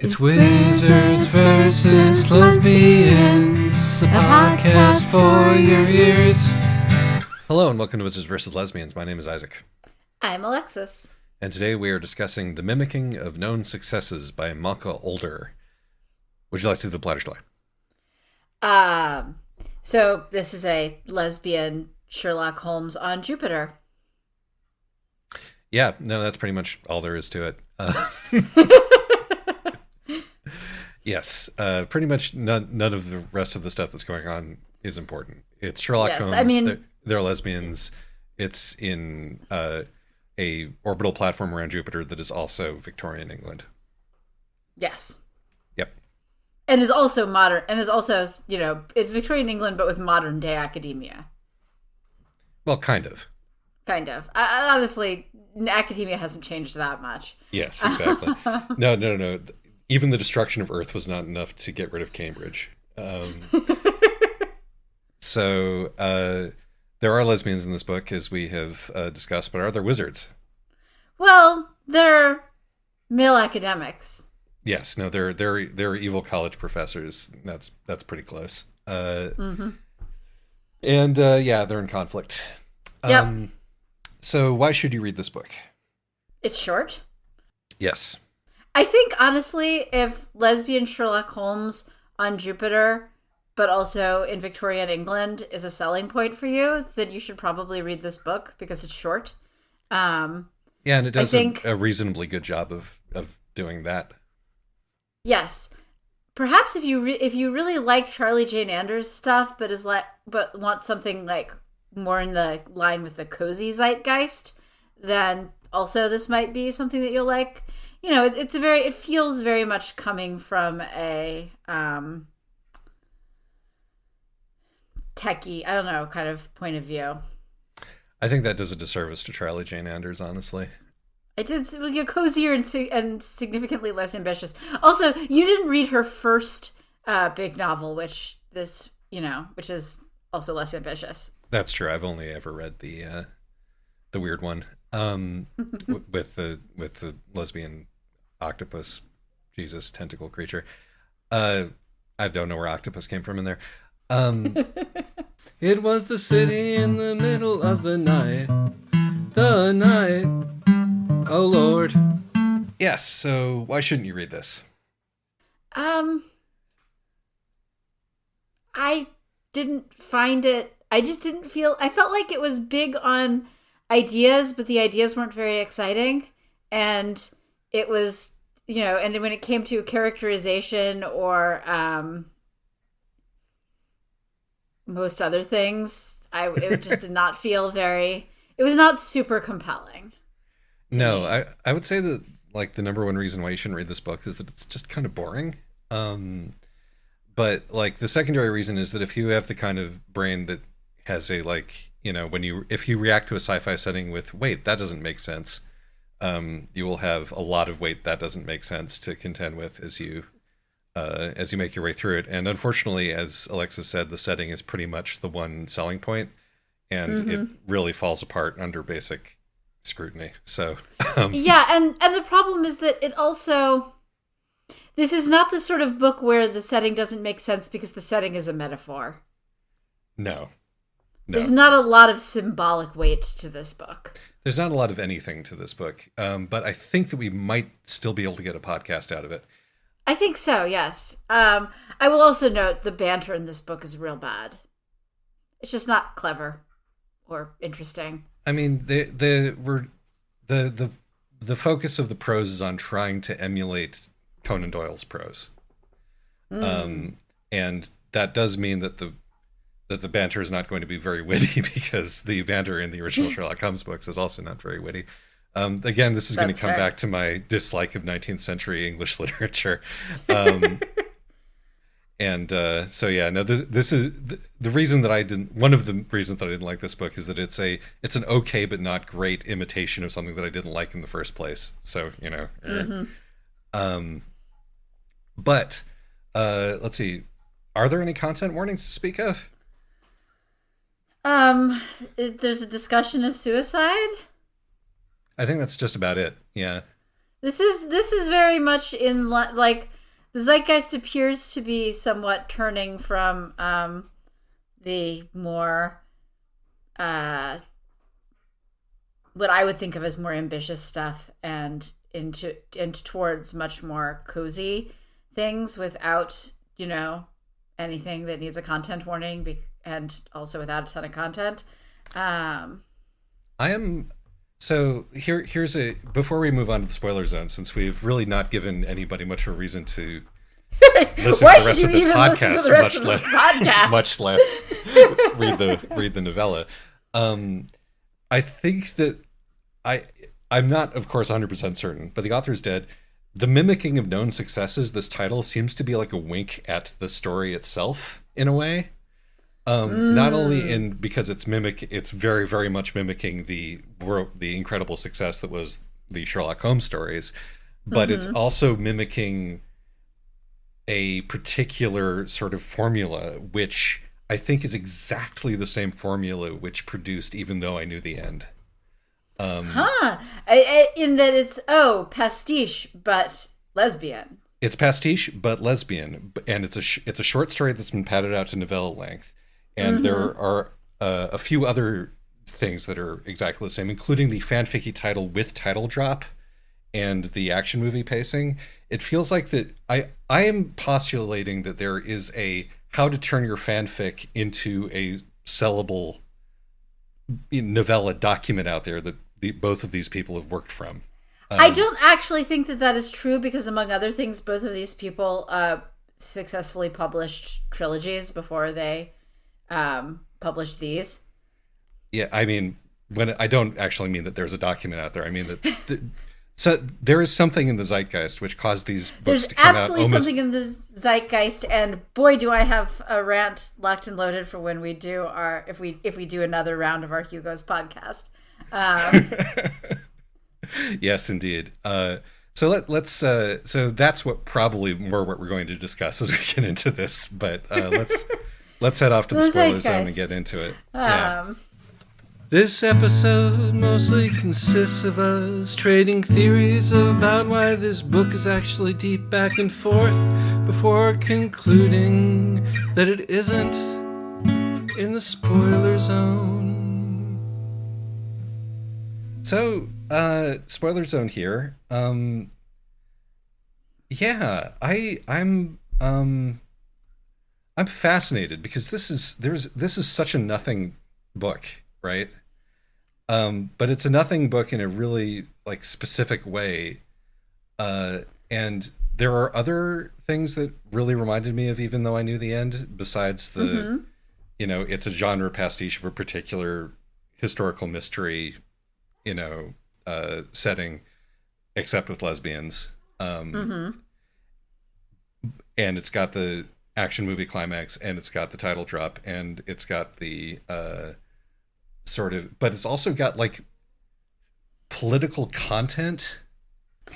It's Wizards versus Lesbians, a podcast for your ears. Hello and welcome to Wizards versus Lesbians. My name is Isaac. I'm Alexis. And today we are discussing The Mimicking of Known Successes by Malka Older. Would you like to do the Platterschlag? So this is a lesbian Sherlock Holmes on Jupiter. Yeah, no, that's pretty much all there is to it. Yes, pretty much none of the rest of the stuff that's going on is important. It's Sherlock Holmes. I mean, they're lesbians. It's in a orbital platform around Jupiter that is also Victorian England. Yes. Yep. And is also modern, and is also, it's Victorian England, but with modern day academia. Well, kind of. Kind of. I honestly, academia hasn't changed that much. Yes, exactly. No. Even the destruction of Earth was not enough to get rid of Cambridge. So there are lesbians in this book, as we have discussed, but are there wizards? Well, they're male academics. Yes, no, they're evil college professors. That's pretty close. And they're in conflict. Yep. So why should you read this book? It's short. Yes. I think, honestly, if lesbian Sherlock Holmes on Jupiter, but also in Victorian England, is a selling point for you, then you should probably read this book because it's short. And it does a reasonably good job of doing that. Yes. Perhaps if you really like Charlie Jane Anders stuff, but want something like more in the line with the cozy zeitgeist, then also this might be something that you'll like. It feels very much coming from a techie, I don't know, kind of point of view. I think that does a disservice to Charlie Jane Anders, honestly. It did, cozier and significantly less ambitious. Also, you didn't read her first big novel, which is also less ambitious. That's true. I've only ever read the weird one with the lesbian octopus, Jesus, tentacle creature. I don't know where octopus came from in there. It was the city in the middle of the night. The night. Oh, Lord. Yes, so why shouldn't you read this? I didn't find it... I felt like it was big on ideas, but the ideas weren't very exciting. And it was, and when it came to characterization or most other things, it just did not feel it was not super compelling. No, I would say that like the number one reason why you shouldn't read this book is that it's just kind of boring. But like the secondary reason is that if you have the kind of brain that has a if you react to a sci-fi setting with wait, that doesn't make sense, you will have a lot of wait, that doesn't make sense to contend with as you make your way through it. And unfortunately, as Alexa said, the setting is pretty much the one selling point, and it really falls apart under basic scrutiny. So and the problem is that it also, this is not the sort of book where the setting doesn't make sense because the setting is a metaphor. No. There's not a lot of symbolic weight to this book. There's not a lot of anything to this book, but I think that we might still be able to get a podcast out of it. I think so, yes. I will also note the banter in this book is real bad. It's just not clever or interesting. I mean, the focus of the prose is on trying to emulate Conan Doyle's prose, and that does mean that the banter is not going to be very witty because the banter in the original Sherlock Holmes books is also not very witty. Again, this is going to come back to my dislike of 19th century English literature. This is the reason that one of the reasons that I didn't like this book is that it's an okay but not great imitation of something that I didn't like in the first place. So, but let's see. Are there any content warnings to speak of? There's a discussion of suicide. I think that's just about it. Yeah. This is very much in like the zeitgeist appears to be somewhat turning from the more what I would think of as more ambitious stuff and into towards much more cozy things without, anything that needs a content warning and also without a ton of content. So here's before we move on to the spoiler zone, since we've really not given anybody much of a reason to listen to the rest of this podcast, much less read the novella. I think that I'm not, of course, 100% certain, but the author's dead. The Mimicking of Known Successes, this title seems to be like a wink at the story itself in a way. Not only because it's very, very much mimicking the incredible success that was the Sherlock Holmes stories, but it's also mimicking a particular sort of formula, which I think is exactly the same formula which produced Even Though I Knew the End. In that it's pastiche but lesbian. It's pastiche but lesbian, and it's a short story that's been padded out to novella length. And there are a few other things that are exactly the same, including the fanficky title with title drop and the action movie pacing. It feels like that I am postulating that there is a how to turn your fanfic into a sellable novella document out there that both of these people have worked from. I don't actually think that is true because, among other things, both of these people successfully published trilogies before they published these. Yeah, I mean, when I don't actually mean that there's a document out there. I mean that so there is something in the zeitgeist which caused these books to come out. There's absolutely something in the zeitgeist, and boy, do I have a rant locked and loaded for when we do if we do another round of our Hugo's podcast. Yes, indeed. So let's so that's probably more what we're going to discuss as we get into this. But let's head off to the spoiler zone and get into it. Yeah. This episode mostly consists of us trading theories about why this book is actually deep back and forth before concluding that it isn't in the spoiler zone. So, spoiler zone here. Yeah, I'm fascinated because this is such a nothing book, right? But it's a nothing book in a really like specific way. And there are other things that really reminded me of Even Though I Knew the End, besides the, it's a genre pastiche of a particular historical mystery, setting, except with lesbians. And it's got the action movie climax, and it's got the title drop, and it's got the but it's also got like political content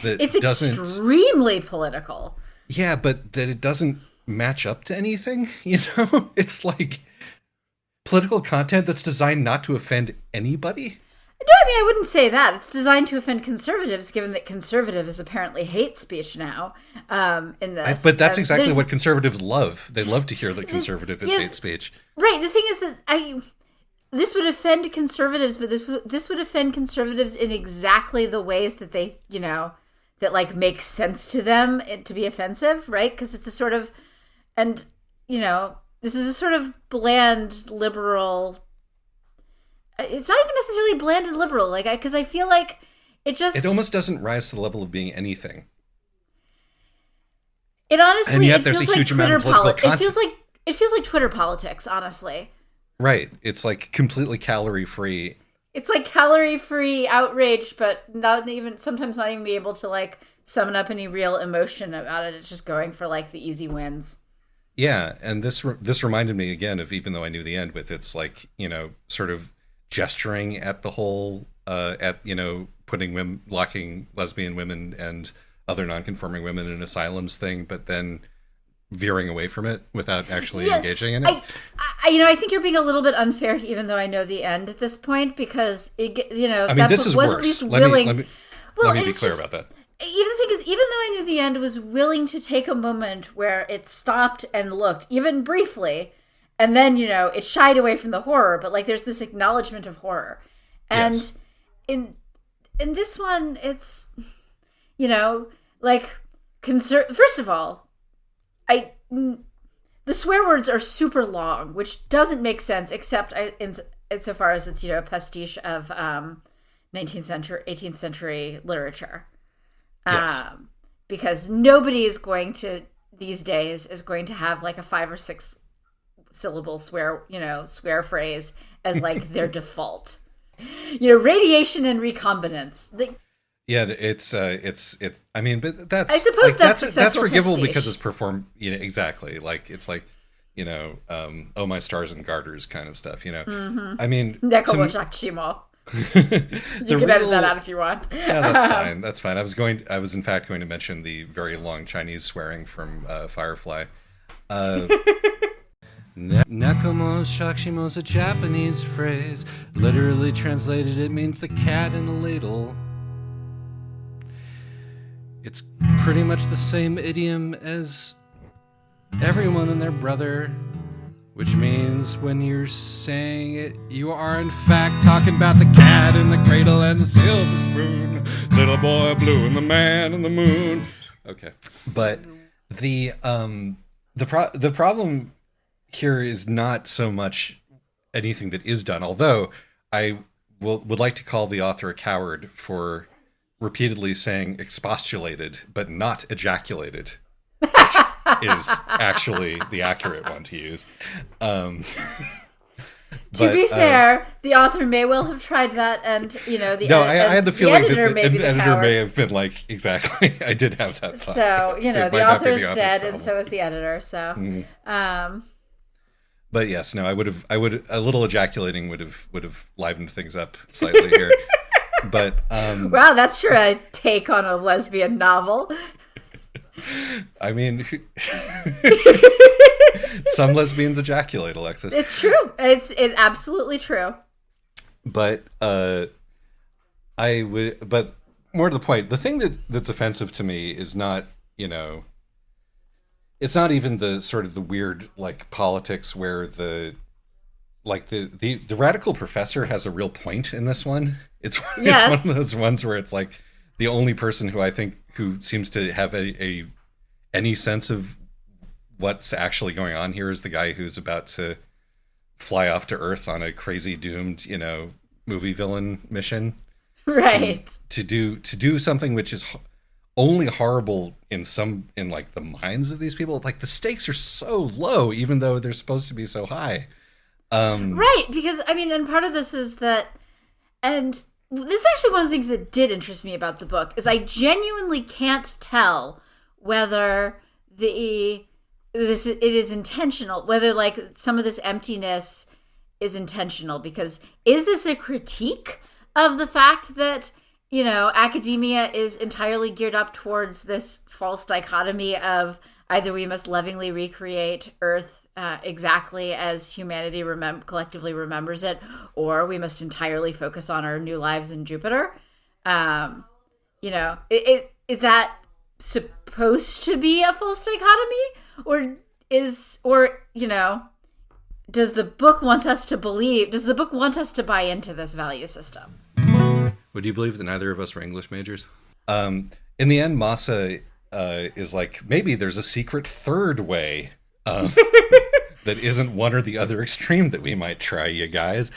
that it's extremely political. Yeah, but that it doesn't match up to anything, It's like political content that's designed not to offend anybody. No, I mean, I wouldn't say that. It's designed to offend conservatives, given that conservatives apparently hate speech now in this. But that's exactly what conservatives love. They love to hear that conservatives hate speech. Right. The thing is that this would offend conservatives, but this would offend conservatives in exactly the ways that they, that like make sense to them to be offensive, right? Because it's a sort of, and, this is a sort of bland liberal. It's not even necessarily bland and liberal, because I feel like it almost doesn't rise to the level of being anything. It honestly, and yet it there's feels a huge like amount of political content. It feels like Twitter politics, honestly. Right. It's like completely calorie free. It's like calorie free outrage, but sometimes not even be able to like summon up any real emotion about it. It's just going for like the easy wins. Yeah, and this reminded me again of Even Though I Knew the End, with its like, sort of gesturing at the whole locking lesbian women and other non-conforming women in asylums thing, but then veering away from it without actually engaging in it. I think you're being a little bit unfair to Even Though I Know the End at this point, because this book is was worse. At least let willing. me be clear about that. the thing is, even though I knew the end, was willing to take a moment where it stopped and looked, even briefly, and then, it shied away from the horror, but like there's this acknowledgement of horror. And Yes. in this one, it's, like, first of all, the swear words are super long, which doesn't make sense, except insofar as it's, a pastiche of 19th century, 18th century literature. Yes. Because nobody is going to, these days, is going to have like a 5 or 6 syllable swear phrase as like their default. Radiation and recombinance. Yeah, I mean, but that's, I suppose that's forgivable pastiche. because it's performed, exactly. Like, it's like, oh, my stars and garters kind of stuff, Mm-hmm. I mean, Nekomo Shakshimo. You can edit that out if you want. Yeah, that's fine. That's fine. I was in fact going to mention the very long Chinese swearing from Firefly. Nekomo Shakshimo is a Japanese phrase. Literally translated, it means the cat in a ladle. It's pretty much the same idiom as everyone and their brother, which means when you're saying it, you are in fact talking about the cat in the cradle and the silver spoon, little boy blue and the man in the moon. Okay, but the problem here is not so much anything that is done, although I would like to call the author a coward for repeatedly saying expostulated but not ejaculated, which is actually the accurate one to use. To be fair, the author may well have tried that, and I had the feeling that the editor may have. have been like, exactly. I did have that thought. So the author is dead, and so is the editor. So, but yes, no, I would a little ejaculating would have livened things up slightly here. But wow, that's sure a take on a lesbian novel. I mean, some lesbians ejaculate, Alexis. It's true. It's absolutely true. But but more to the point, the thing that's offensive to me is not, it's not even the sort of the weird like politics where the radical professor has a real point in this one. It's one of those ones where it's like the only person who seems to have any sense of what's actually going on here is the guy who's about to fly off to Earth on a crazy doomed, movie villain mission. Right. To do something which is only horrible in like the minds of these people. Like the stakes are so low, even though they're supposed to be so high. Right, because and part of this is that, and this is actually one of the things that did interest me about the book, is I genuinely can't tell whether it is intentional, whether like some of this emptiness is intentional, because is this a critique of the fact that academia is entirely geared up towards this false dichotomy of either we must lovingly recreate Earth exactly as humanity collectively remembers it, or we must entirely focus on our new lives in Jupiter. Is that supposed to be a false dichotomy, or does the book want us to believe? Does the book want us to buy into this value system? Would you believe that neither of us were English majors? In the end, Masa is like, maybe there's a secret third way that isn't one or the other extreme that we might try, you guys.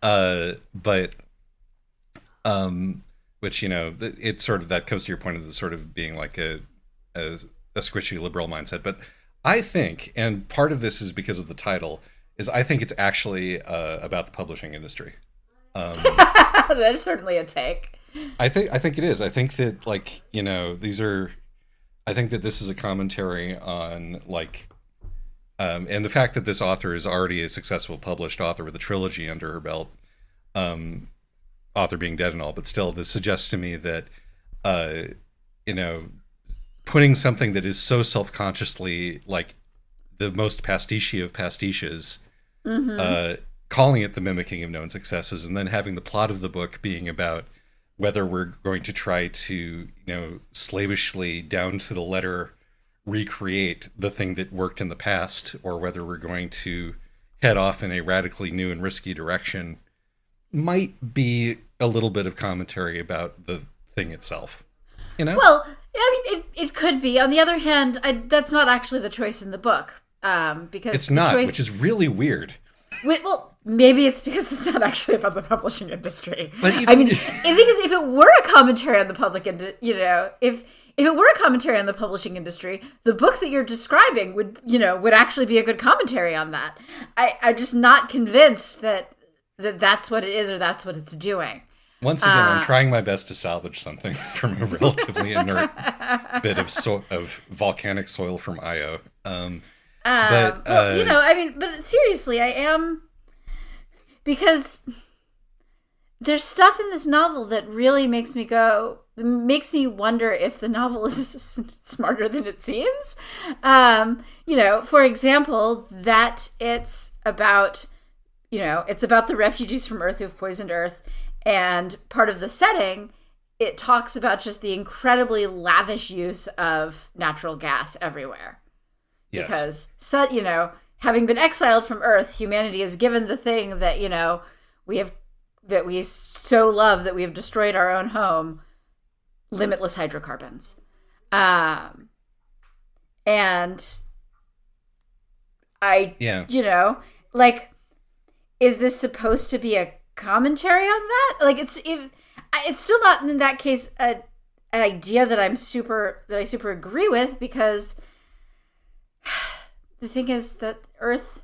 But which, it's sort of, that goes to your point of the sort of being like a squishy liberal mindset. But I think, and part of this is because of the title, is I think it's actually about the publishing industry. That's certainly a take. I think it is. I think that I think that this is a commentary on and the fact that this author is already a successful published author with a trilogy under her belt, author being dead and all, but still, this suggests to me that, putting something that is so self-consciously like the most pastiche of pastiches, calling it the mimicking of known successes, and then having the plot of the book being about whether we're going to try to, slavishly down to the letter recreate the thing that worked in the past, or whether we're going to head off in a radically new and risky direction, might be a little bit of commentary about the thing itself. Well, I mean, it could be. On the other hand, that's not actually the choice in the book, because it's not, which is really weird. Well, maybe it's because it's not actually about the publishing industry. But even, I mean, the thing is, if it were a commentary on the if it were a commentary on the publishing industry, the book that you're describing would actually be a good commentary on that. I'm just not convinced that that's what it is or that's what it's doing. Once again, I'm trying my best to salvage something from a relatively inert bit of volcanic soil from Io. But seriously, I am, because there's stuff in this novel that really makes me wonder if the novel is smarter than it seems. For example, that it's about the refugees from Earth who have poisoned Earth, and part of the setting, it talks about just the incredibly lavish use of natural gas everywhere. Yes. Because, having been exiled from Earth, humanity is given the thing that, that we so love that we have destroyed our own home, limitless hydrocarbons. And is this supposed to be a commentary on that? Like, it's still not in that case an idea that I super agree with, because the thing is that Earth,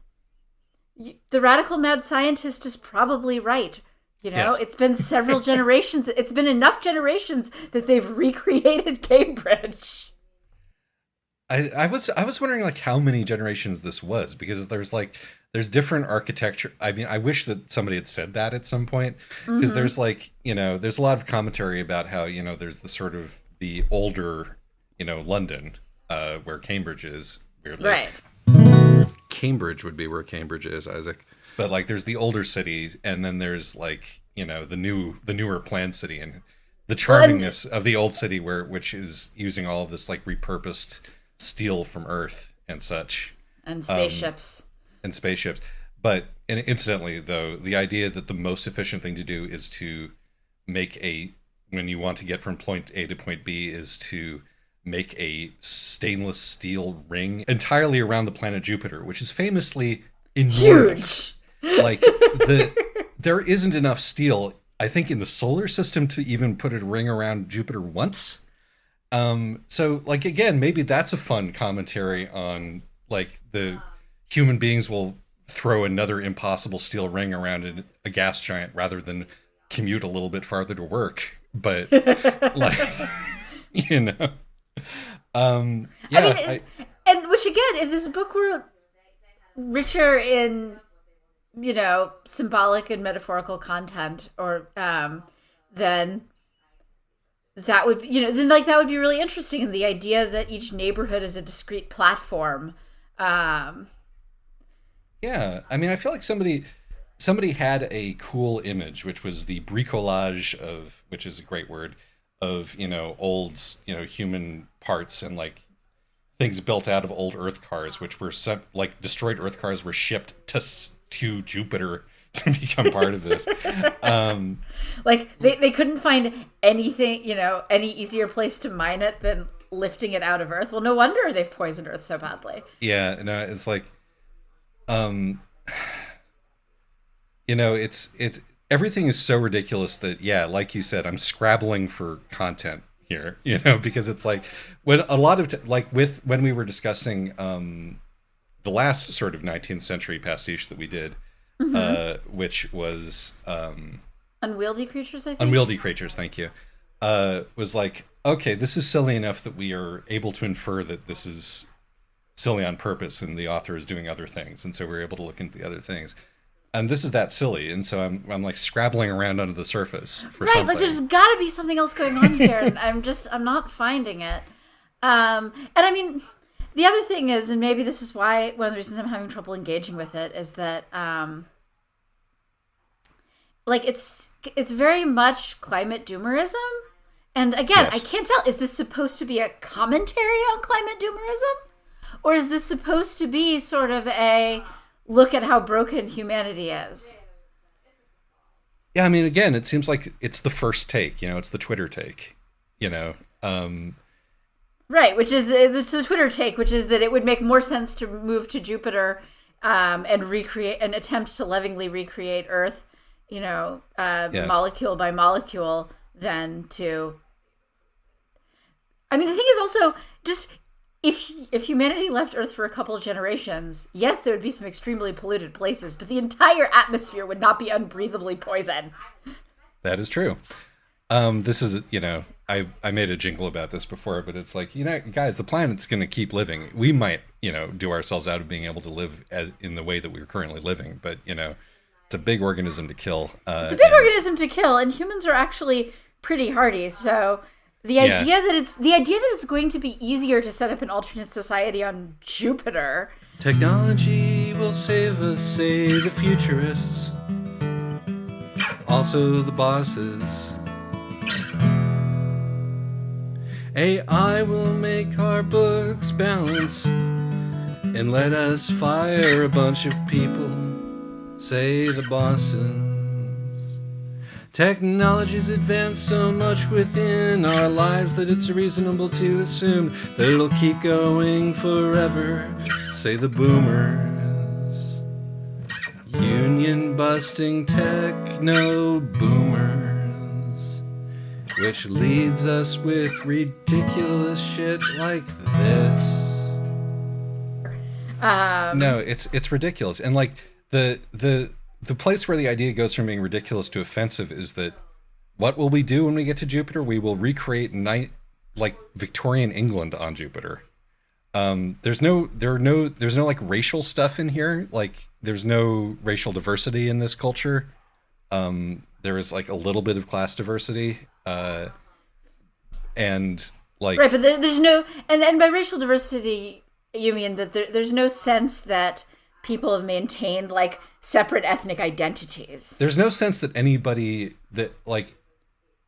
the radical mad scientist is probably right. Yes. It's been several generations. It's been enough generations that they've recreated Cambridge. I was wondering like how many generations this was, because there's different architecture. I mean, I wish that somebody had said that at some point, because there's there's a lot of commentary about how, there's the sort of the older, London, where Cambridge is. Weirdly. Right. Cambridge would be where Cambridge is, Isaac. But like there's the older cities, and then there's like, the newer planned city, and the charmingness of the old city which is using all of this like repurposed steel from Earth and such. And spaceships. But incidentally, though, the idea that the most efficient thing to do is to when you want to get from point A to point B, is to make a stainless steel ring entirely around the planet Jupiter, which is famously enormous. Huge. Like there isn't enough steel, I think, in the solar system to even put a ring around Jupiter once. So like, again, maybe that's a fun commentary on like the human beings will throw another impossible steel ring around a gas giant rather than commute a little bit farther to work. But like, and which again, if this book were richer in, symbolic and metaphorical content, or then that would, that would be really interesting. And the idea that each neighborhood is a discrete platform. Yeah, I mean, I feel like somebody had a cool image, which was the bricolage of, which is a great word, of, old, human parts and like things built out of old Earth cars, which were destroyed Earth cars were shipped to Jupiter to become part of this. Like they couldn't find anything, any easier place to mine it than lifting it out of Earth. Well, no wonder they've poisoned Earth so badly. Yeah, no, it's like, it's everything is so ridiculous that, yeah, like you said, I'm scrabbling for content here, because it's like when a lot of when we were discussing the last sort of 19th century pastiche that we did, which was Unwieldy Creatures, I think. Unwieldy Creatures, thank you. Was like, okay, this is silly enough that we are able to infer that this is silly on purpose and the author is doing other things, and so we're able to look into the other things. And this is that silly, and so I'm like scrabbling around under the surface for something. Like there's got to be something else going on here, and I'm not finding it. And I mean, the other thing is, and maybe this is why one of the reasons I'm having trouble engaging with it, is that like it's very much climate doomerism. And again, Yes. I can't tell, is this supposed to be a commentary on climate doomerism? Or is this supposed to be sort of a look at how broken humanity is? Yeah, I mean, again, it seems like it's the first take, it's the Twitter take, Right, which is it's the Twitter take, which is that it would make more sense to move to Jupiter and recreate and attempt to lovingly recreate Earth, Yes. molecule by molecule, than to. I mean, the thing is also just if humanity left Earth for a couple of generations, yes, there would be some extremely polluted places, but the entire atmosphere would not be unbreathably poisoned. That is true. This is, I made a jingle about this before, but it's like, guys, the planet's going to keep living. We might, do ourselves out of being able to live in the way that we're currently living, but, it's a big organism to kill. It's a big organism to kill, and humans are actually pretty hardy. So the idea that it's going to be easier to set up an alternate society on Jupiter. Technology will save us, say the futurists. Also the bosses. AI will make our books balance and let us fire a bunch of people, say the bosses. Technology's advanced so much within our lives that it's reasonable to assume that it'll keep going forever, say the boomers. Union-busting techno-boomers, which leads us with ridiculous shit like this. No, it's ridiculous. And like the place where the idea goes from being ridiculous to offensive is that what will we do when we get to Jupiter? We will recreate Victorian England on Jupiter. There's no like racial stuff in here. Like there's no racial diversity in this culture. There is like a little bit of class diversity. And like right, but there's no, and by racial diversity you mean that there's no sense that people have maintained like separate ethnic identities. There's no sense that anybody that like,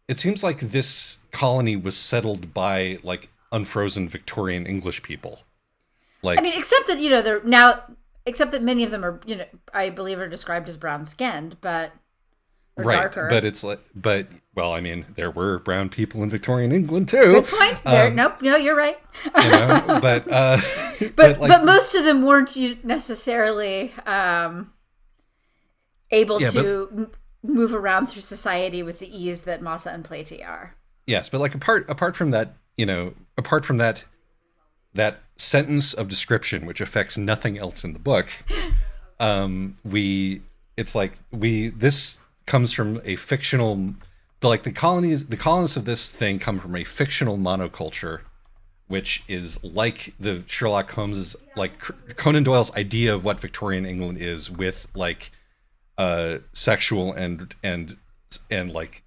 it seems like this colony was settled by like unfrozen Victorian English people. Like, I mean, except that except that many of them are, I believe are described as brown skinned, but right, darker. but it's like, well, I mean, there were brown people in Victorian England too. Good point. Nope, no, you're right. But but most of them weren't necessarily able to move around through society with the ease that Massa and Platy are. Yes, but like apart from that, that sentence of description, which affects nothing else in the book, this comes from a fictional, the colonists of this thing come from a fictional monoculture, which is like the Sherlock Holmes, like Conan Doyle's idea of what Victorian England is, with like sexual and like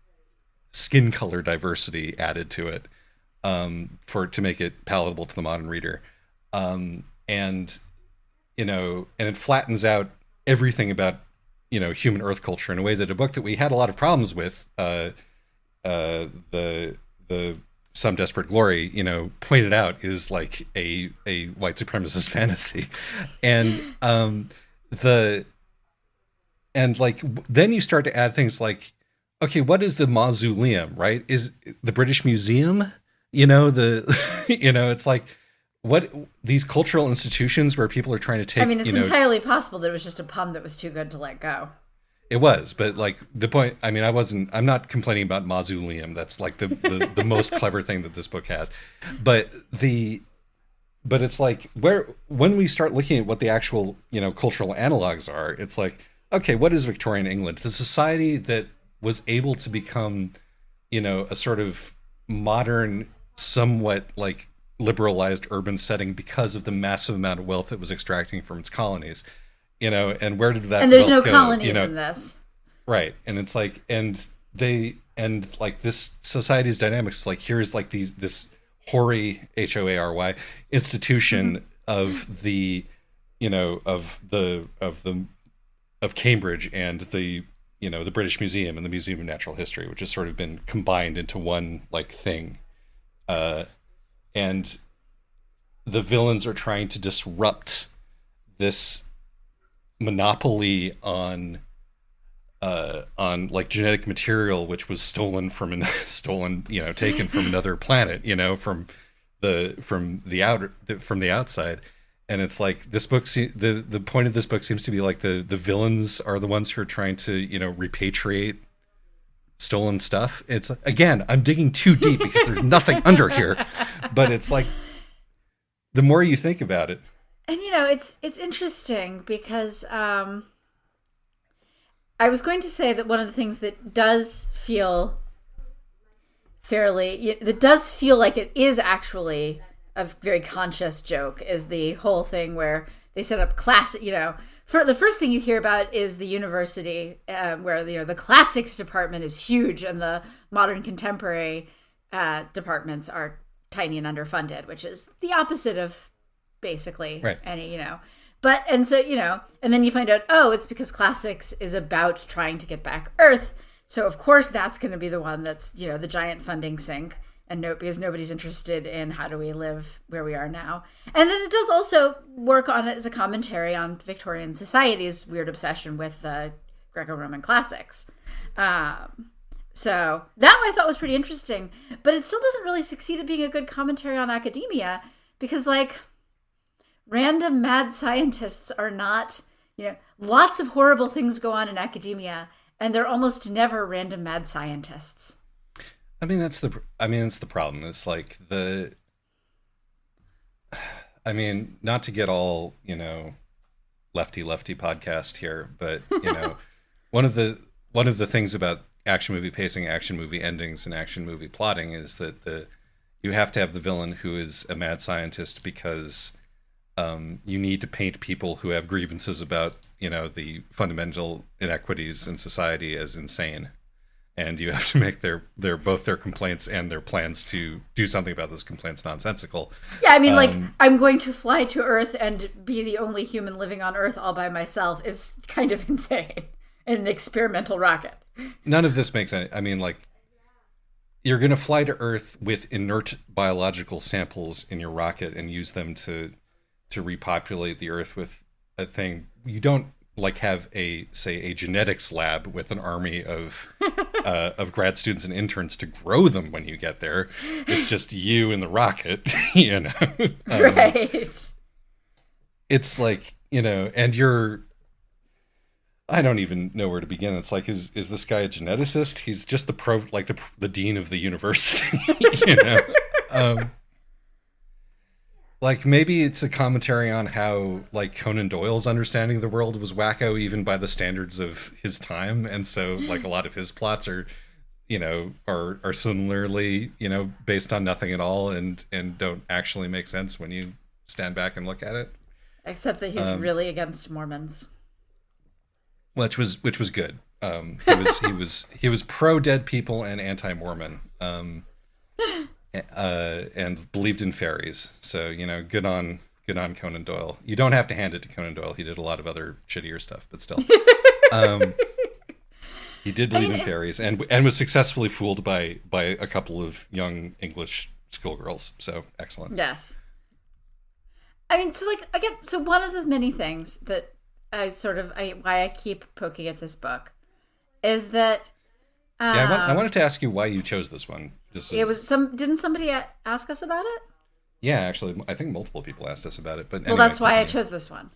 skin color diversity added to it, to make it palatable to the modern reader, and it flattens out everything about human Earth culture in a way that a book that we had a lot of problems with, the Some Desperate Glory, pointed out is like a white supremacist fantasy, and then you start to add things like, okay, what is the mausoleum, right? Is the British Museum, it's like, what these cultural institutions where people are trying to take. I mean, it's entirely possible that it was just a pun that was too good to let go. It was, but like the point, I mean, I'm not complaining about mausoleum. That's like the most clever thing that this book has. But it's like when we start looking at what the actual, cultural analogs are, it's like, okay, what is Victorian England? It's a society that was able to become, a sort of modern, somewhat like liberalized urban setting because of the massive amount of wealth it was extracting from its colonies, and where did that and there's wealth no go? colonies in this, right? And it's like, and this society's dynamics, like here's like this hoary HOARY institution of the of Cambridge and the the British Museum and the Museum of Natural History, which has sort of been combined into one like thing. And the villains are trying to disrupt this monopoly on like genetic material, which was stolen, taken from another planet, from the outside. And it's like this book, the point of this book seems to be like the villains are the ones who are trying to, repatriate stolen stuff. It's, again, I'm digging too deep because there's nothing under here, but it's like, the more you think about it. And, it's interesting because I was going to say that one of the things that does feel like it is actually a very conscious joke is the whole thing where they set up classic, for the first thing you hear about is the university where, the classics department is huge and the modern contemporary departments are tiny and underfunded, which is the opposite of basically any, and then you find out, it's because classics is about trying to get back Earth. So of course that's going to be the one that's, the giant funding sink. And because nobody's interested in how do we live where we are now. And then it does also work on it as a commentary on Victorian society's weird obsession with Greco-Roman classics. So that I thought was pretty interesting. But it still doesn't really succeed at being a good commentary on academia because, like, random mad scientists are not, lots of horrible things go on in academia, and they're almost never random mad scientists. That's the problem. It's like not to get all, lefty podcast here, but, one of the things about action movie pacing, action movie endings, and action movie plotting is that you have to have the villain who is a mad scientist because you need to paint people who have grievances about, the fundamental inequities in society as insane. And you have to make both their complaints and their plans to do something about those complaints nonsensical. Yeah, I'm going to fly to Earth and be the only human living on Earth all by myself is kind of insane in an experimental rocket. None of this makes any... you're going to fly to Earth with inert biological samples in your rocket and use them to repopulate the Earth with a thing. You don't have a genetics lab with an army of grad students and interns to grow them when you get there. It's just you and the rocket, Right. It's like, and you're, I don't even know where to begin. It's like, is this guy a geneticist? He's just the dean of the university, maybe it's a commentary on how, Conan Doyle's understanding of the world was wacko even by the standards of his time. And so, a lot of his plots are, are similarly, based on nothing at all and don't actually make sense when you stand back and look at it. Except that he's really against Mormons. Which was good. He was pro dead people and anti-Mormon. And believed in fairies. So, good on Conan Doyle. You don't have to hand it to Conan Doyle. He did a lot of other shittier stuff, but still. He did believe in fairies and was successfully fooled by a couple of young English schoolgirls. So, excellent. Yes. So one of the many things that why I keep poking at this book is that I wanted to ask you why you chose this one. Didn't somebody ask us about it? Yeah, actually, I think multiple people asked us about it. But anyway, that's why I chose this one.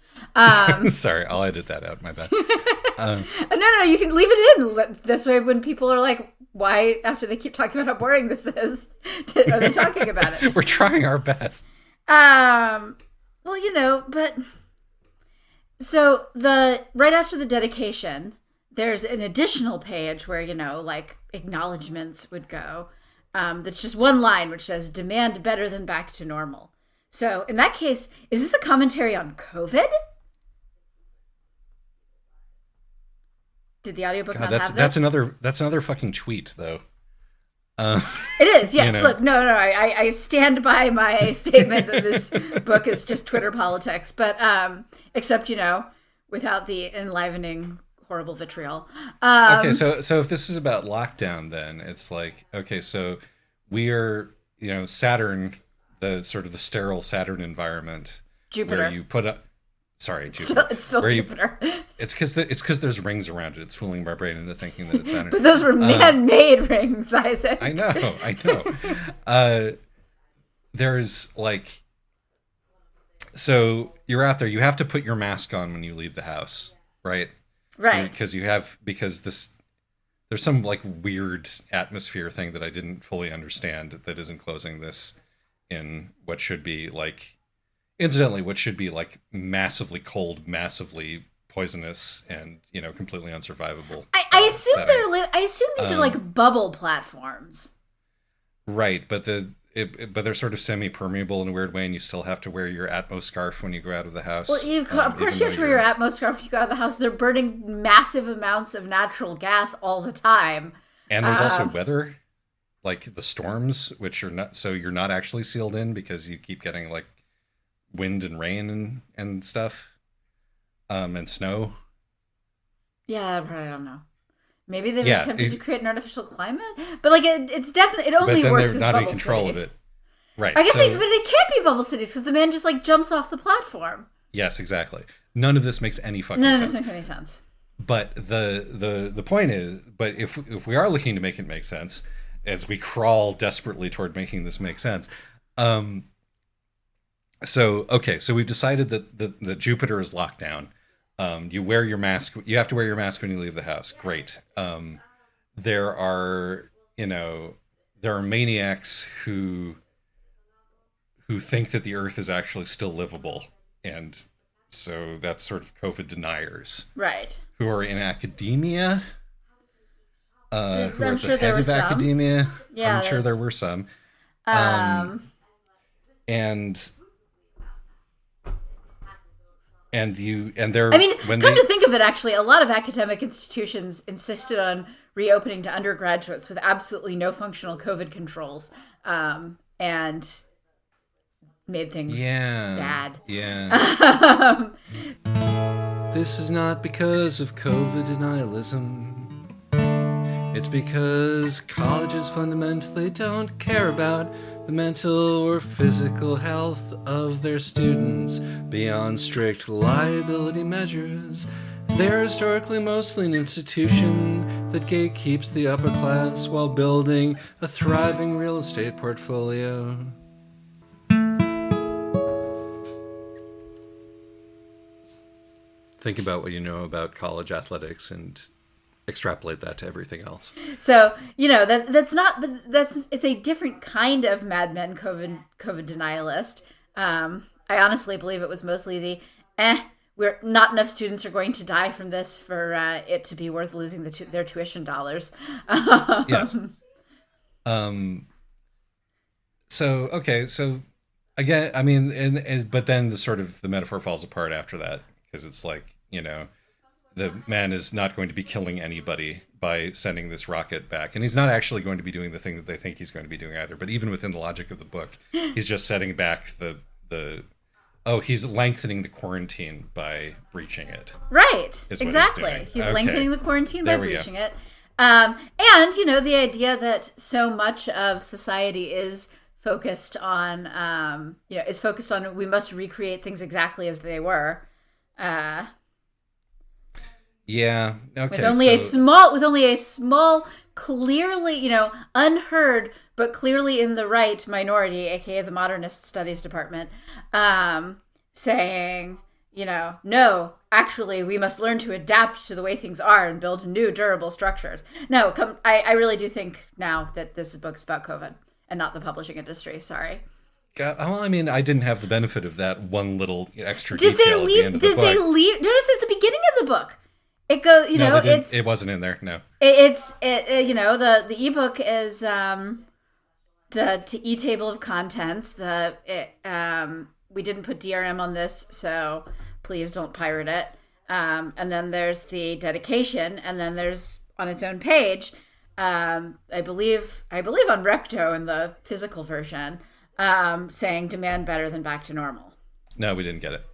Sorry, I'll edit that out. My bad. No, you can leave it in. This way, when people are like, "Why?" after they keep talking about how boring this is, are they talking about it? We're trying our best. But so right after the dedication, there's an additional page where acknowledgments would go. That's just one line which says demand better than back to normal. So in that case, is this a commentary on COVID? Did the audiobook not have this? That's another fucking tweet though. It is, yes. Look, no, I stand by my statement that this book is just Twitter politics, but except, without the enlivening horrible vitriol. Okay, so if this is about lockdown, then it's like, okay, so we are, Saturn, the sort of the sterile Saturn environment, Jupiter. where you put up, sorry, Jupiter. It's still where Jupiter. It's because there's rings around it. It's fooling my brain into thinking that it's Saturn. But those were man-made rings, Isaac. I know. There's like, so you're out there. You have to put your mask on when you leave the house, right? Right. Because there's some like weird atmosphere thing that I didn't fully understand that is enclosing this in what should be like, incidentally, what should be like massively cold, massively poisonous, and completely unsurvivable. I assume I assume these are like bubble platforms. Right, but but they're sort of semi-permeable in a weird way, and you still have to wear your Atmos scarf when you go out of the house. Well, of course you have to wear your Atmos scarf when you go out of the house. They're burning massive amounts of natural gas all the time. And there's also weather, like the storms, which are not, so you're not actually sealed in because you keep getting like wind and rain and stuff, and snow. Yeah, I don't know. Maybe they've attempted to create an artificial climate, but like it's definitely, it only works as bubble cities. But they're not in control of it. Right. I guess, but it can't be bubble cities because the man just like jumps off the platform. Yes, exactly. None of this makes any fucking sense. None of this makes any sense. But the point is, but if we are looking to make it make sense, as we crawl desperately toward making this make sense, so we've decided that the Jupiter is locked down. You wear your mask. You have to wear your mask when you leave the house. Great. There are maniacs who think that the Earth is actually still livable, and so that's sort of COVID deniers, right? Who are in academia. Who are I'm sure the there were some. Academia. Yeah, I'm sure there were some. And they're. I mean, to think of it, actually, a lot of academic institutions insisted on reopening to undergraduates with absolutely no functional COVID controls, and made things bad. Yeah. This is not because of COVID denialism. It's because colleges fundamentally don't care about the mental or physical health of their students beyond strict liability measures. They're historically mostly an institution that gatekeeps the upper class while building a thriving real estate portfolio. Think about what you know about college athletics and extrapolate that to everything else. So, it's a different kind of Mad Men COVID denialist. I honestly believe it was mostly we're not enough students are going to die from this for it to be worth losing their tuition dollars. Yes. So again, I mean, but then the metaphor falls apart after that, because it's like, the man is not going to be killing anybody by sending this rocket back. And he's not actually going to be doing the thing that they think he's going to be doing either. But even within the logic of the book, he's just setting back he's lengthening the quarantine by breaching it. Right. Exactly. He's lengthening the quarantine by breaching it. And, the idea that so much of society is focused on, we must recreate things exactly as they were. Yeah. Okay. With only a small, clearly, unheard but clearly in the right minority, aka the Modernist Studies Department, saying, no, actually, we must learn to adapt to the way things are and build new, durable structures. No, I really do think now that this book is about COVID and not the publishing industry. Sorry. Well, I mean, I didn't have the benefit of that one little extra detail at the end of the book. Did they leave? Notice at the beginning of the book. It goes, it wasn't in there. No, the ebook is the e-table of contents. We didn't put DRM on this, so please don't pirate it. And then there's the dedication, and then there's on its own page. I believe on Recto in the physical version, saying demand better than back to normal. No, we didn't get it.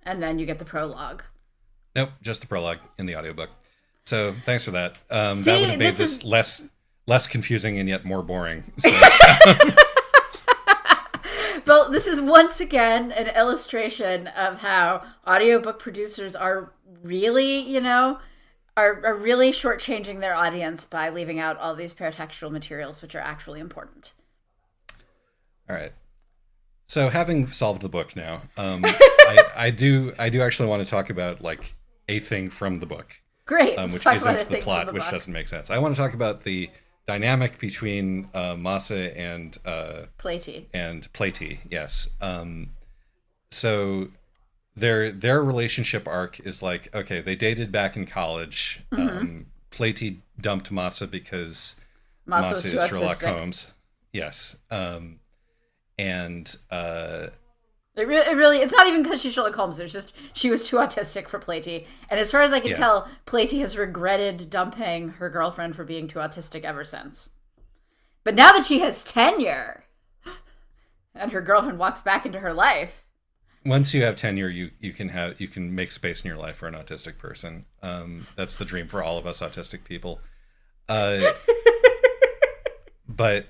And then you get the prologue. Nope, just the prologue in the audiobook. So thanks for that. That would See, have made this this is less confusing and yet more boring. So, well, this is once again an illustration of how audiobook producers are really, are really shortchanging their audience by leaving out all these paratextual materials, which are actually important. all right. So having solved the book now, I do actually want to talk about like a thing from the book, Great. which isn't the plot, which doesn't make sense. I want to talk about the dynamic between Masa and Platy. Platy. Yes. So their relationship arc is like, okay, they dated back in college. Platy dumped Masa because Masa is Sherlock Holmes. Yes. And it's not even because she's Sherlock Holmes. It's just she was too autistic for Platy. And as far as I can tell, Platy has regretted dumping her girlfriend for being too autistic ever since. But now that she has tenure and her girlfriend walks back into her life. Once you have tenure, you can make space in your life for an autistic person. That's the dream for all of us autistic people. But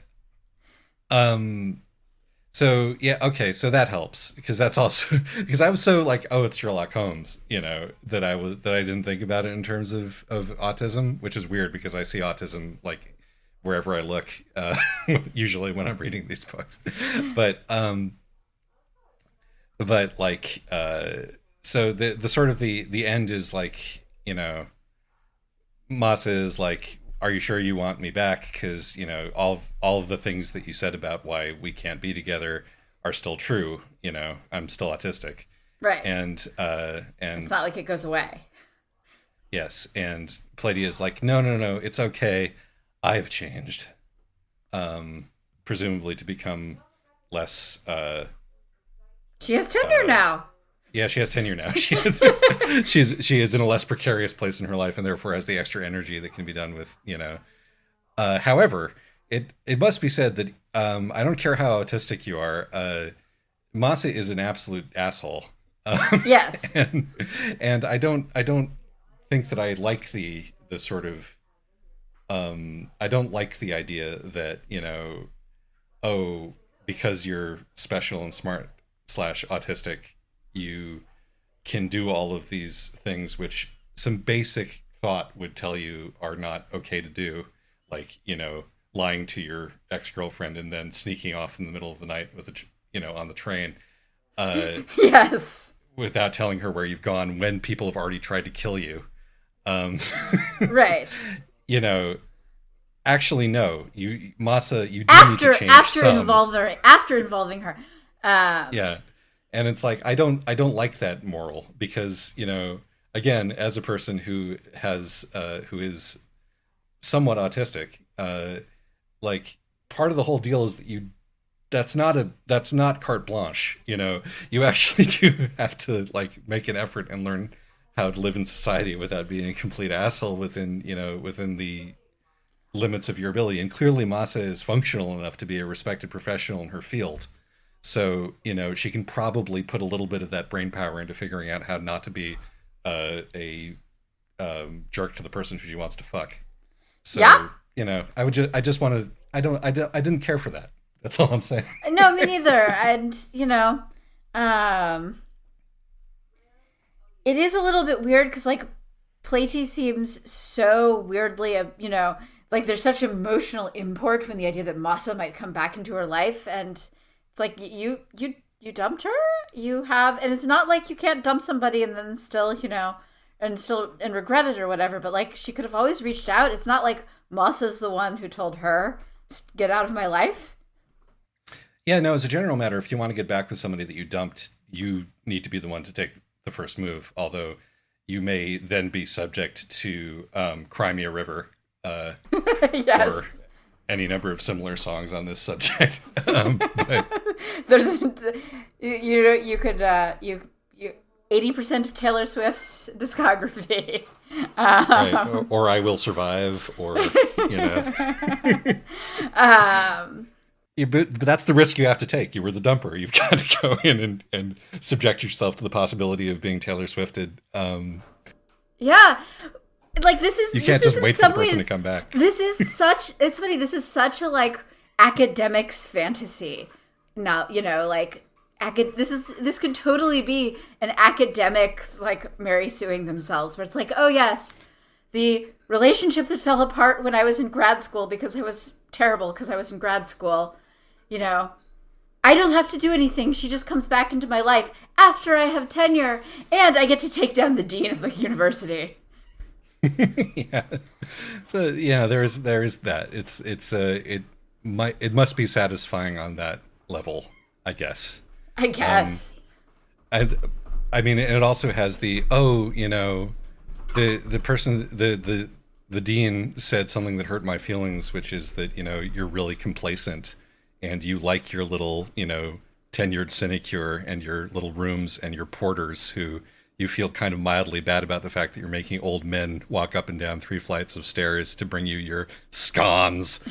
so yeah, okay, so that helps because that's also because I was so like, oh, it's Sherlock Holmes, that I didn't think about it in terms of autism, which is weird because I see autism like wherever I look, usually when I'm reading these books, but like so the sort of the end is like, Masa is like, are you sure you want me back? Because, all of the things that you said about why we can't be together are still true. I'm still autistic. Right. And it's not like it goes away. Yes. And Platy is like, no, it's okay. I've changed. Presumably to become less... she has tenure now. Yeah, she has tenure now. She is in a less precarious place in her life, and therefore has the extra energy that can be done with, However, it must be said that I don't care how autistic you are, Masa is an absolute asshole. Yes. And I don't think that I like the sort of I don't like the idea that, because you're special and smart / autistic, you can do all of these things which some basic thought would tell you are not okay to do, like, lying to your ex-girlfriend and then sneaking off in the middle of the night with on the train, yes, without telling her where you've gone when people have already tried to kill you. Right. Actually, no, Masa, you do need to change after involving her. Yeah. And it's like, I don't like that moral because, again, as a person who is somewhat autistic, like part of the whole deal is that that's not carte blanche. You actually do have to like make an effort and learn how to live in society without being a complete asshole within the limits of your ability. And clearly Masa is functional enough to be a respected professional in her field. So, she can probably put a little bit of that brain power into figuring out how not to be a jerk to the person who she wants to fuck. So, yeah. I didn't care for that. That's all I'm saying. No, me neither. And, it is a little bit weird because, like, Platy seems so weirdly, like there's such emotional import when the idea that Masa might come back into her life, and it's like you dumped her. And it's not like you can't dump somebody and then still, and regret it or whatever. But like she could have always reached out. It's not like Masa's the one who told her, "Get out of my life." Yeah, no. As a general matter, if you want to get back with somebody that you dumped, you need to be the one to take the first move. Although you may then be subject to "Cry Me a River," yes. or any number of similar songs on this subject. But there's, you could 80% of Taylor Swift's discography. Right. Or I Will Survive, or Yeah, but that's the risk you have to take. You were the dumper. You've got to go in and subject yourself to the possibility of being Taylor Swifted. Yeah. like this is You can't this just is wait in for some the person ways, to come back. This is such. It's funny. This is such a like academic's fantasy. Now like this could totally be an academic's like Mary suing themselves, where it's like, oh yes, the relationship that fell apart when I was in grad school because I was terrible because I was in grad school. I don't have to do anything. She just comes back into my life after I have tenure, and I get to take down the dean of the university. Yeah. So yeah, there is that. It must be satisfying on that level, I guess. I guess. I mean, it also has the the person the dean said something that hurt my feelings, which is that you're really complacent and you like your little tenured sinecure and your little rooms and your porters who you feel kind of mildly bad about the fact that you're making old men walk up and down 3 flights of stairs to bring you your scones.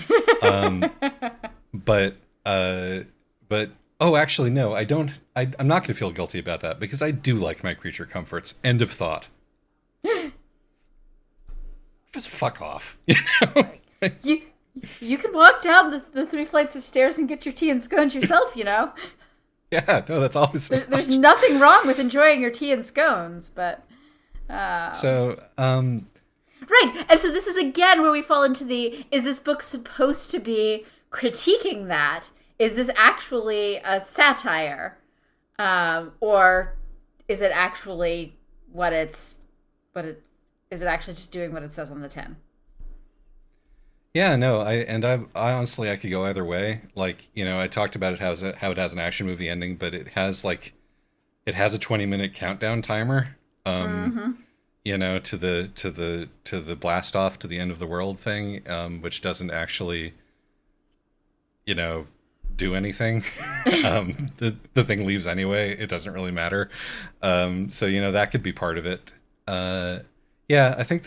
But oh, actually, no, I don't. I'm not going to feel guilty about that because I do like my creature comforts. End of thought. Just fuck off. You can walk down the 3 flights of stairs and get your tea and scones yourself, Yeah, no, that's always there's nothing wrong with enjoying your tea and scones, but right. And so this is again where we fall into is this book supposed to be critiquing that? Is this actually a satire, or is it actually is it actually just doing what it says on the tin? Yeah, no, I honestly I could go either way. Like, I talked about it how it has an action movie ending, but it has a 20-minute countdown timer. To the blast off to the end of the world thing, which doesn't actually, do anything. The thing leaves anyway. It doesn't really matter. So that could be part of it. Yeah, I think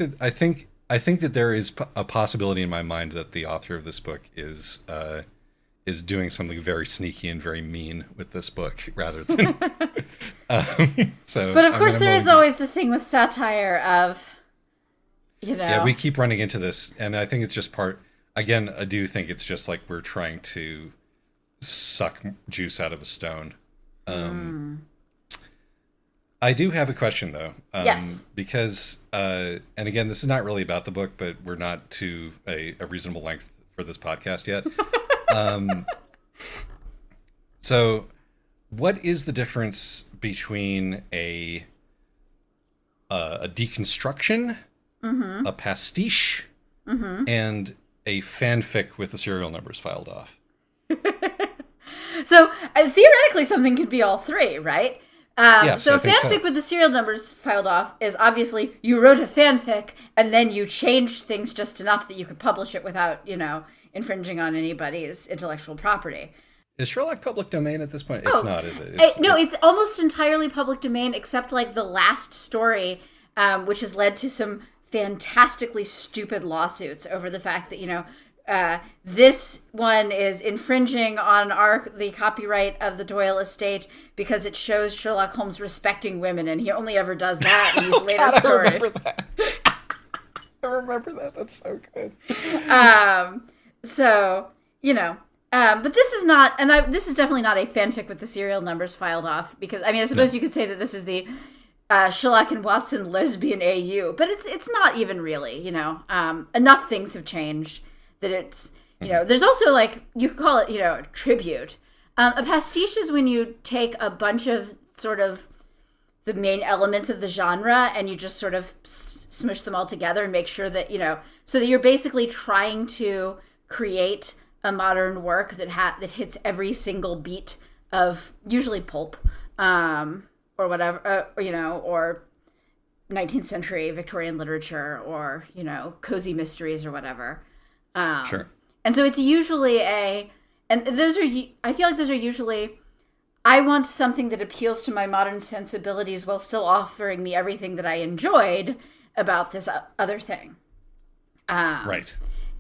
that there is a possibility in my mind that the author of this book is doing something very sneaky and very mean with this book, rather than. But of course, there is always the thing with satire of, Yeah, we keep running into this, and I think it's just part. Again, I do think it's just like we're trying to suck juice out of a stone. I do have a question, though. Yes. Because, and again, this is not really about the book, but we're not to a reasonable length for this podcast yet. So, what is the difference between a deconstruction, a pastiche, and a fanfic with the serial numbers filed off? So, theoretically, something could be all three, right? So fanfic with the serial numbers filed off is obviously you wrote a fanfic and then you changed things just enough that you could publish it without, infringing on anybody's intellectual property. Is Sherlock public domain at this point? It's not, is it? It's almost entirely public domain except like the last story, which has led to some fantastically stupid lawsuits over the fact that, this one is infringing on the copyright of the Doyle estate because it shows Sherlock Holmes respecting women, and he only ever does that in these later stories. I remember that. That's so good. But this is not, and this is definitely not a fanfic with the serial numbers filed off, because I suppose you could say that this is the Sherlock and Watson lesbian AU, but it's not even really. Enough things have changed that it's, there's also like, you could call it, a tribute. A pastiche is when you take a bunch of sort of the main elements of the genre and you just sort of smush them all together and make sure that, so that you're basically trying to create a modern work that hits every single beat of usually pulp, or whatever, or 19th century Victorian literature, or, cozy mysteries or whatever. Sure. And so it's usually I feel like those are usually, I want something that appeals to my modern sensibilities while still offering me everything that I enjoyed about this other thing. Right.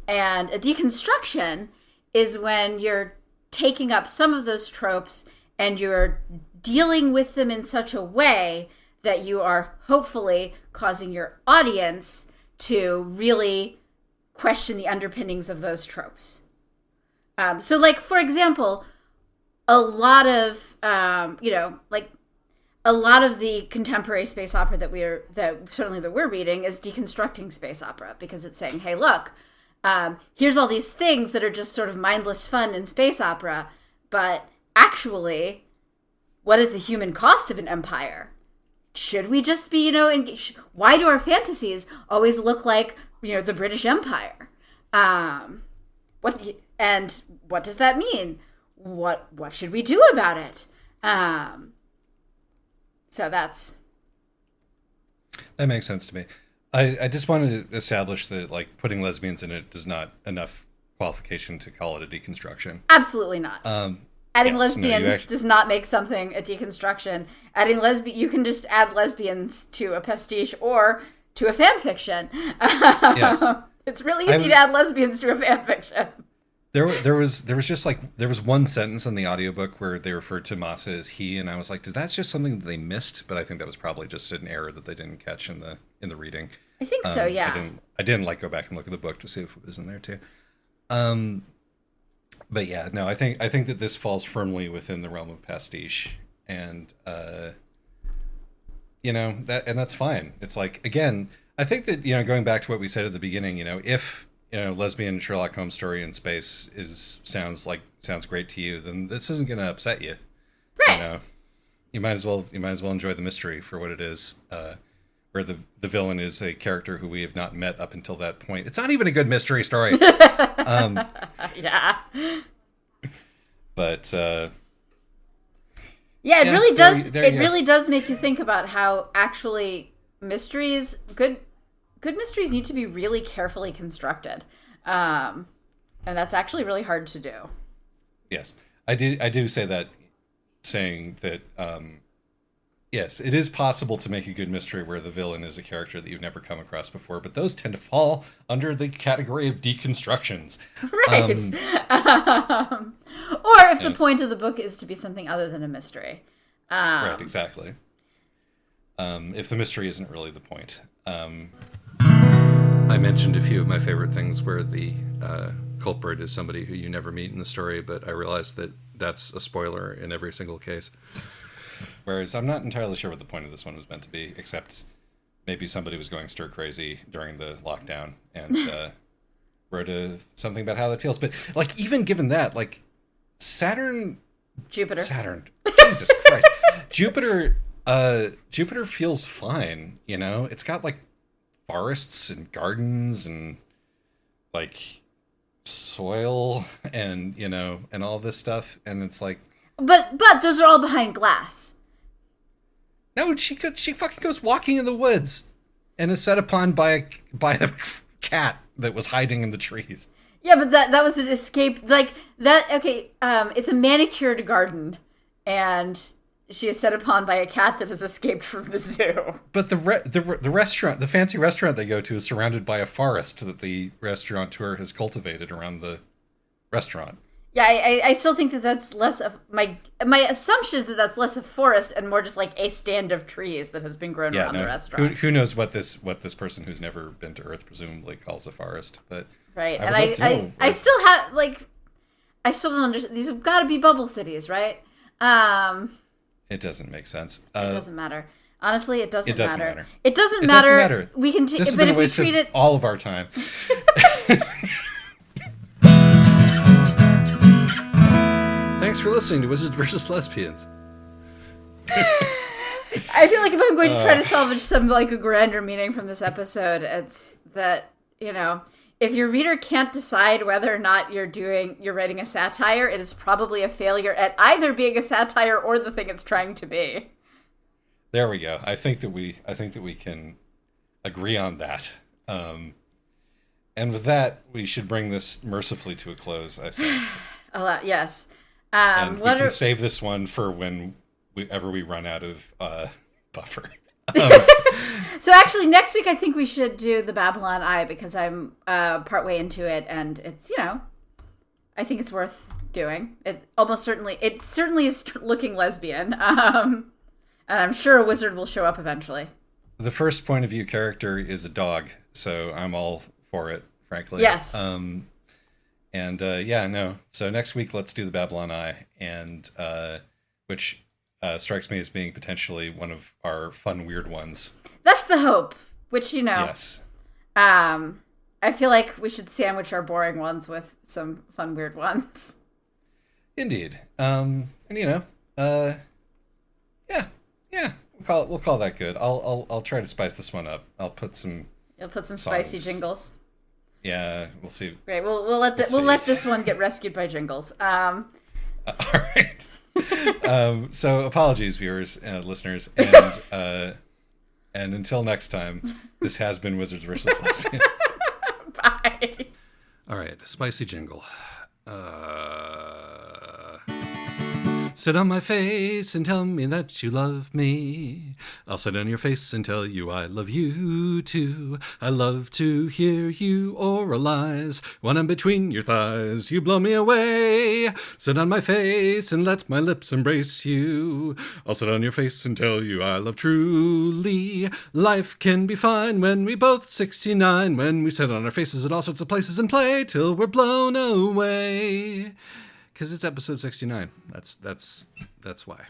And a deconstruction is when you're taking up some of those tropes and you're dealing with them in such a way that you are hopefully causing your audience to really question the underpinnings of those tropes. So, like, for example, a lot of, like, a lot of the contemporary space opera that we're reading is deconstructing space opera, because it's saying, hey, look, here's all these things that are just sort of mindless fun in space opera, but actually, what is the human cost of an empire? Should we just be, why do our fantasies always look like, the British Empire? What does that mean? What should we do about it? So that makes sense to me. I just wanted to establish that, like, putting lesbians in it is not enough qualification to call it a deconstruction. Absolutely not. Adding lesbians does not make something a deconstruction. You can just add lesbians to a pastiche or to a fan fiction. Yes. It's really easy to add lesbians to a fan fiction. There was one sentence in the audiobook where they referred to Masa as he, and I was like, that's just something that they missed, but I think that was probably just an error that they didn't catch in the reading. I think so, yeah. I didn't like go back and look at the book to see if it was in there too. But yeah, no, I think that this falls firmly within the realm of pastiche, and that's fine. It's like, again, I think that, going back to what we said at the beginning, if lesbian Sherlock Holmes story in space sounds great to you, then this isn't going to upset you. Right. You might as well enjoy the mystery for what it is. Where the villain is a character who we have not met up until that point. It's not even a good mystery story. Yeah. But it really does. It really does make you think about how actually good mysteries need to be really carefully constructed, and that's actually really hard to do. Yes, I do say that, saying that. Yes, it is possible to make a good mystery where the villain is a character that you've never come across before, but those tend to fall under the category of deconstructions. Right. Or if the point of the book is to be something other than a mystery. Right, exactly. If the mystery isn't really the point. I mentioned a few of my favorite things where the culprit is somebody who you never meet in the story, but I realized that that's a spoiler in every single case. Whereas I'm not entirely sure what the point of this one was meant to be, except maybe somebody was going stir crazy during the lockdown and wrote something about how that feels. But, like, even given that, like, Jupiter. Jesus Christ. Jupiter feels fine, It's got, like, forests and gardens and, like, soil and, and all this stuff. And it's like... But those are all behind glass. No, she fucking goes walking in the woods and is set upon by a cat that was hiding in the trees. Yeah, but that was an escape. Like that. Okay, it's a manicured garden, and she is set upon by a cat that has escaped from the zoo. But the restaurant, the fancy restaurant they go to, is surrounded by a forest that the restaurateur has cultivated around the restaurant. Yeah, I still think that that's less of my assumption is that that's less of forest and more just like a stand of trees that has been grown around the restaurant. Who knows what this person who's never been to Earth presumably calls a forest, but right. I still have I still don't understand. These have got to be bubble cities, right? It doesn't make sense. It doesn't matter. Honestly, it doesn't matter. It doesn't matter. We can, but if we treat it all of our time. Thanks for listening to Wizards vs. Lesbians. I feel like if I'm going to try to salvage some like a grander meaning from this episode, it's that, if your reader can't decide whether or not you're writing a satire, it is probably a failure at either being a satire or the thing it's trying to be. There we go. I think that we can agree on that. And with that, we should bring this mercifully to a close, I think. Yes. And we can save this one for whenever we run out of buffer. So actually, next week I think we should do the Babylon Eye because I'm partway into it, and it's I think it's worth doing. It certainly is looking lesbian, and I'm sure a wizard will show up eventually. the first point of view character is a dog, so I'm all for it, frankly. Yes. And yeah, no. So next week, let's do the Babylon Eye, and which strikes me as being potentially one of our fun, weird ones. That's the hope. Which Yes. I feel like we should sandwich our boring ones with some fun, weird ones. Indeed. And yeah. We'll call that good. I'll try to spice this one up. I'll put some. You'll put some songs. spicy jingles. Yeah, we'll see. Great. We'll let this one get rescued by jingles. All right. So apologies, viewers, listeners, and until next time, this has been Wizards vs. Lesbians. Bye. All right, a spicy jingle. Sit on my face and tell me that you love me. I'll sit on your face and tell you I love you too. I love to hear you oralize when I'm between your thighs. You blow me away. Sit on my face and let my lips embrace you. I'll sit on your face and tell you I love truly. Life can be fine when we both 69. When we sit on our faces at all sorts of places and play till we're blown away. Because it's episode 69. That's why.